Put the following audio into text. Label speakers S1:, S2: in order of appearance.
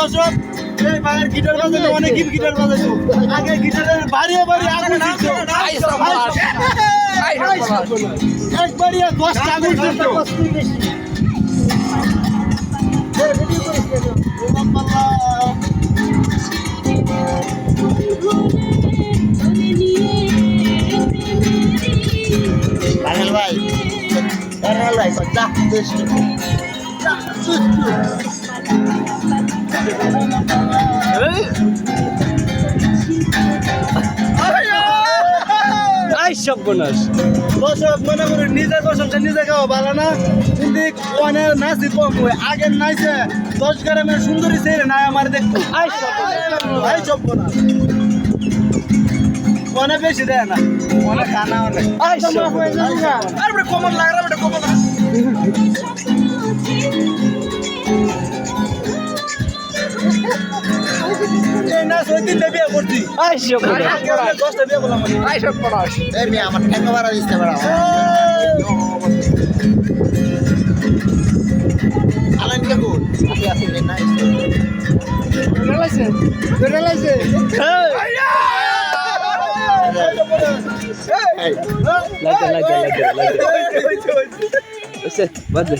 S1: দর্শক এই ভাইয়ের গিটার বাজানো অনেক গিটার বাজাইছো আগে গিটারের বাড়িয়ে বাড়িয়ে আগুন দিচ্ছ একবারই 10টা আগুন দিচ্ছ Daniel ভাই Daniel ভাই যা দেশি
S2: আই সব বোনাস
S1: দর্শক মনে করি নিজে প্রশংসা নিজে খাওয়া ভালো না কিন্তু অনেক নাচি কম হয় আগের নাচে 10 গ্রামের সুন্দরী ছেলে নাই আমার দেখতো
S2: আই সব
S1: ভাই সব না অনেক বেশি দেয় না অনেক খানা অনেক
S2: আই সব
S1: আরে কমন লাগে রে কমন এই নাচ ওই দিন বিয়ে করছি
S2: আই সব
S1: 10টা বিয়ে করলাম
S2: আই সব বোনাস
S3: এই মেয়ে আমার ঠ্যাঙ্গা মারা দিচ্ছে বেড়া আলাইন কে গুড আপনি আসেন না
S2: লাইছে
S3: এই
S2: লাগে বাদ দে